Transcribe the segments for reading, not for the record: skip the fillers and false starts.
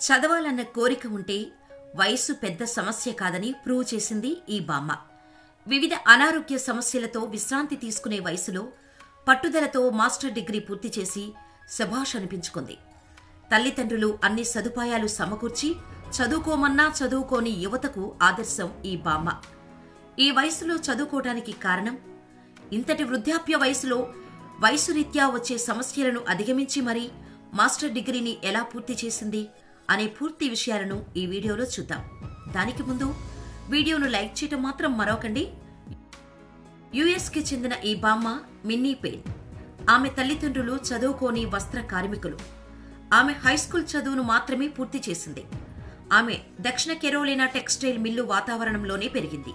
చదవాలన్న కోరిక ఉంటే వయసు పెద్ద సమస్య కాదని ప్రూవ్ చేసింది ఈ బామ్మ. వివిధ అనారోగ్య సమస్యలతో విశ్రాంతి తీసుకునే వయసులో పట్టుదలతో మాస్టర్ డిగ్రీ పూర్తి చేసి శభాష్ అనిపించుకుంది. తల్లిదండ్రులు అన్ని సదుపాయాలు సమకూర్చి చదువుకోమన్నా చదువుకోని యువతకు ఆదర్శం ఈ బామ్మ. ఈ వయసులో చదువుకోవడానికి కారణం, ఇంతటి వృద్ధాప్య వయసులో వయసు రీత్యా వచ్చే సమస్యలను అధిగమించి మరీ మాస్టర్ డిగ్రీని ఎలా పూర్తి చేసింది అనే పూర్తి విషయాలను ఈ వీడియోలో చూద్దాం. దానికి ముందు వీడియోను లైక్ చేయటం మాత్రం మరొకండి. యుఎస్కి చెందిన ఈ బామ్మ మిన్నీ పెయిన్. ఆమె తల్లిదండ్రులు చదువుకోని వస్త్ర కార్మికులు. ఆమె హైస్కూల్ చదువును మాత్రమే పూర్తి చేసింది. ఆమె దక్షిణ కెరోలినా టెక్స్టైల్ మిల్లు వాతావరణంలోనే పెరిగింది.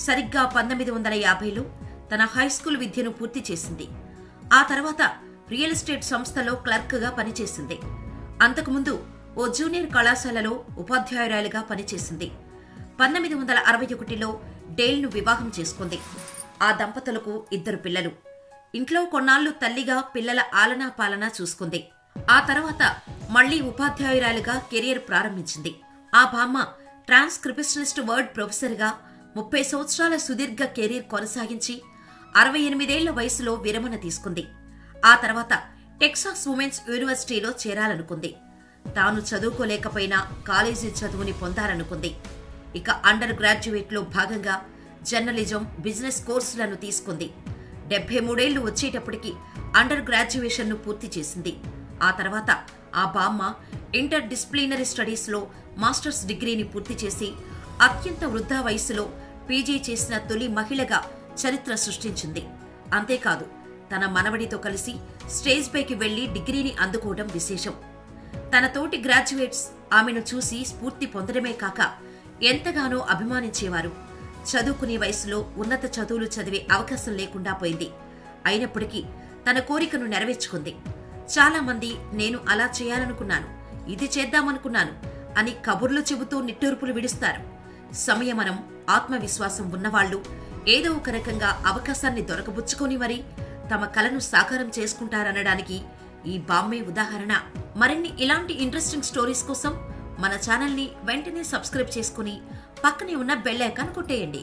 సరిగ్గా 1950లో తన హైస్కూల్ విద్యను పూర్తి చేసింది. ఆ తర్వాత రియల్ ఎస్టేట్ సంస్థలో క్లర్క్గా పనిచేసింది. అంతకుముందు ఓ జూనియర్ కళాశాలలో ఉపాధ్యాయురాలిగా పనిచేసింది. 1961లో డేల్ను వివాహం చేసుకుంది. ఆ దంపతులకు 2 పిల్లలు. ఇంట్లో కొన్నాళ్లు తల్లిగా పిల్లల ఆలనా పాలనా చూసుకుంది. ఆ తర్వాత మళ్లీ ఉపాధ్యాయురాలిగా కెరియర్ ప్రారంభించింది. ఆ బామ్మ ట్రాన్స్క్రిప్షనిస్ట్ వర్డ్ ప్రొఫెసర్గా 30 సంవత్సరాల సుదీర్ఘ కెరీర్ కొనసాగించి 68 ఏళ్ల వయసులో విరమణ తీసుకుంది. ఆ తర్వాత టెక్సాస్ ఉమెన్స్ యూనివర్సిటీలో చేరాలనుకుంది. తాను చదువుకోలేకపోయినా కాలేజీ చదువుని పొందాలనుకుంది. ఇక అండర్ గ్రాడ్యుయేట్లో భాగంగా జర్నలిజం, బిజినెస్ కోర్సులను తీసుకుంది. 73 ఏళ్లు వచ్చేటప్పటికి అండర్ గ్రాడ్యుయేషన్ను పూర్తి చేసింది. ఆ తర్వాత ఆ బామ్మ ఇంటర్ డిసిప్లినరీ స్టడీస్లో మాస్టర్స్ డిగ్రీని పూర్తి చేసి అత్యంత వృద్ధా వయసులో పీజీ చేసిన తొలి మహిళగా చరిత్ర సృష్టించింది. అంతేకాదు, తన మనవడితో కలిసి స్టేజ్ పైకి వెళ్లి డిగ్రీని అందుకోవడం విశేషం. తన తోటి గ్రాడ్యుయేట్స్ ఆమెను చూసి స్ఫూర్తి పొందడమే కాక ఎంతగానో అభిమానించేవారు. చదువుకునే వయసులో ఉన్నత చదువులు చదివే అవకాశం లేకుండా పోయింది. అయినప్పటికీ తన కోరికను నెరవేర్చుకుంది. చాలా మంది నేను అలా చేయాలనుకున్నాను, ఇది చేద్దామనుకున్నాను అని కబుర్లు చెబుతూ నిట్టూర్పులు విడుస్తారు. సంయమనం, ఆత్మవిశ్వాసం ఉన్నవాళ్లు ఏదో ఒక రకంగా అవకాశాన్ని దొరకబుచ్చుకొని మరీ తమ కలను సాకారం చేసుకుంటారనడానికి ఈ బామ్మే ఉదాహరణ. మరిన్ని ఇలాంటి ఇంట్రెస్టింగ్ స్టోరీస్ కోసం మన ఛానల్ని వెంటనే సబ్స్క్రైబ్ చేసుకుని పక్కనే ఉన్న బెల్ ఐకాన్ కొట్టేయండి.